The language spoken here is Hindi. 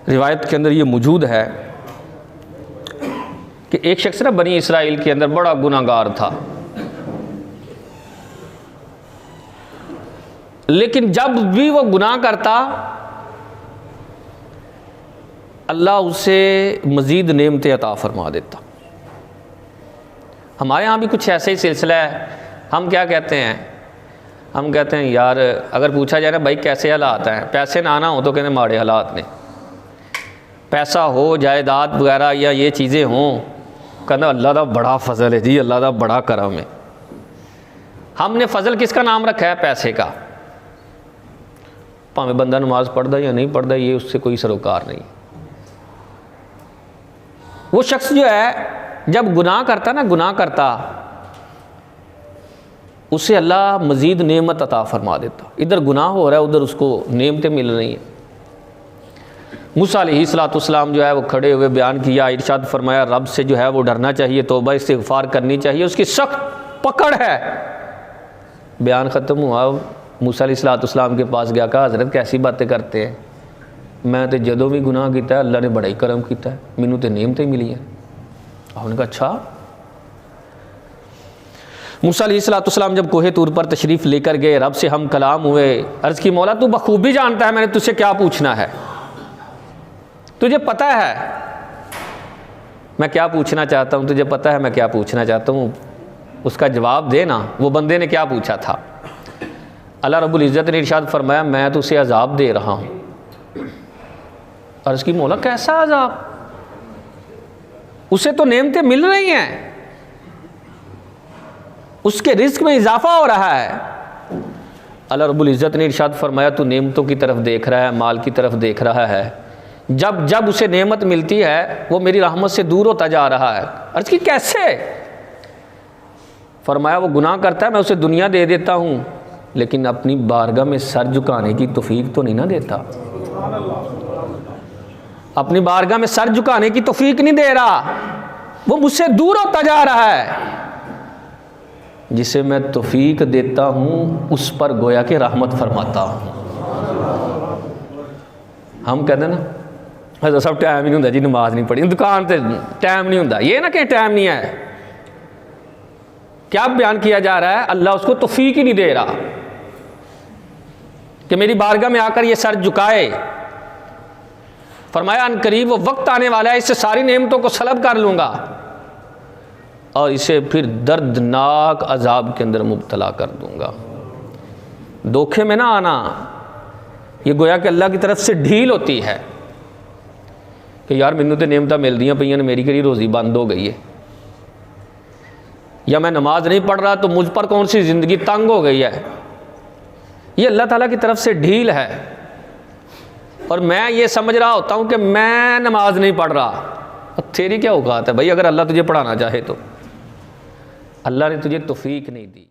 रिवायत के अंदर ये मौजूद है कि एक शख्स ना बनी इसराइल के अंदर बड़ा गुनाहगार था, लेकिन जब भी वो गुनाह करता अल्लाह उसे मज़ीद नेमतें अता फरमा देता। हमारे यहाँ भी कुछ ऐसा ही सिलसिला है। हम क्या कहते हैं, हम कहते हैं यार अगर पूछा जाए ना भाई कैसे हालात हैं, पैसे ना आना हो तो कहते माड़े हालात ने, पैसा हो जायदाद वगैरह या ये चीज़ें हों कहना अल्लाह दा बड़ा फजल है जी, अल्लाह दा बड़ा करम है। हमने फजल किसका नाम रखा है? पैसे का। भावें बंदा नमाज पढ़ता या नहीं पढ़ता ये उससे कोई सरोकार नहीं। वो शख्स जो है जब गुनाह करता ना, गुनाह करता उसे अल्लाह मज़ीद नेमत अता फरमा देता। इधर गुनाह हो रहा है उधर उसको नेमतें मिल रही हैं। मूसा अलैहिस्सलाम जो है वो खड़े हुए बयान किया, इरशाद फरमाया रब से जो है वो डरना चाहिए, तौबा इस्तिग़फ़ार करनी चाहिए, उसकी सख्त पकड़ है। बयान ख़त्म हुआ, मूसा अलैहिस्सलाम के पास गया, कहा हज़रत कैसी बातें करते हैं, मैं तो जदों भी गुनाह किया अल्लाह ने बड़ा ही करम किया, मैनू तो नेमतें मिली हैं। उन्होंने कहा अच्छा। मूसा अलैहिस्सलाम जब कोहे तूर पर तशरीफ़ लेकर गए, रब से हम कलाम हुए, अर्ज़ की मौला तू बखूबी जानता है मैंने तुझसे क्या पूछना है, तुझे पता है मैं क्या पूछना चाहता हूँ, तुझे पता है मैं क्या पूछना चाहता हूँ, उसका जवाब दे ना। वो बंदे ने क्या पूछा था? अल्लाह रब्बुल इज़्ज़त ने इरशाद फरमाया मैं तो उसे अज़ाब दे रहा हूँ। अर्ज़ की मौला कैसा अज़ाब? उसे तो नेमतें मिल रही हैं, उसके रिस्क में इजाफा हो रहा है। अल्लाह रब्बुल इज़्ज़त ने इरशाद फरमाया तू नेमतों की तरफ देख रहा है, माल की तरफ देख रहा है, जब जब उसे नेमत मिलती है वो मेरी रहमत से दूर होता जा रहा है। अर्ज़ की कैसे? फरमाया वो गुनाह करता है मैं उसे दुनिया दे देता हूँ लेकिन अपनी बारगाह में सर झुकाने की तौफीक तो नहीं ना देता, अपनी बारगाह में सर झुकाने की तौफीक नहीं दे रहा, वो मुझसे दूर होता जा रहा है। जिसे मैं तौफीक देता हूँ उस पर गोया के रहमत फरमाता हूँ। हम कहते ना हज़रत साहब टाइम ही नहीं होता जी, नमाज नहीं पढ़ी, दुकान पे टाइम नहीं होता, ये ना कि टाइम नहीं है। क्या बयान किया जा रहा है? अल्लाह उसको तौफीक ही नहीं दे रहा कि मेरी बारगाह में आकर ये सर झुकाए। फरमाया अनकरीब वो वक्त आने वाला है इससे सारी नेमतों को सलब कर लूँगा और इसे फिर दर्दनाक अजाब के अंदर मुब्तला कर दूँगा। धोखे में ना आना, ये गोया कि अल्लाह की तरफ से ढील होती है कि यार मैनू तो नेमतां मिलदियां पईयां ने, मेरी कड़ी रोज़ी बंद हो गई है, या मैं नमाज नहीं पढ़ रहा तो मुझ पर कौन सी ज़िंदगी तंग हो गई है। ये अल्लाह ताला की तरफ से ढील है। और मैं ये समझ रहा होता हूँ कि मैं नमाज नहीं पढ़ रहा, तेरी क्या औकात है भाई? अगर अल्लाह तुझे पढ़ाना चाहे तो। अल्लाह ने तुझे तौफीक नहीं दी।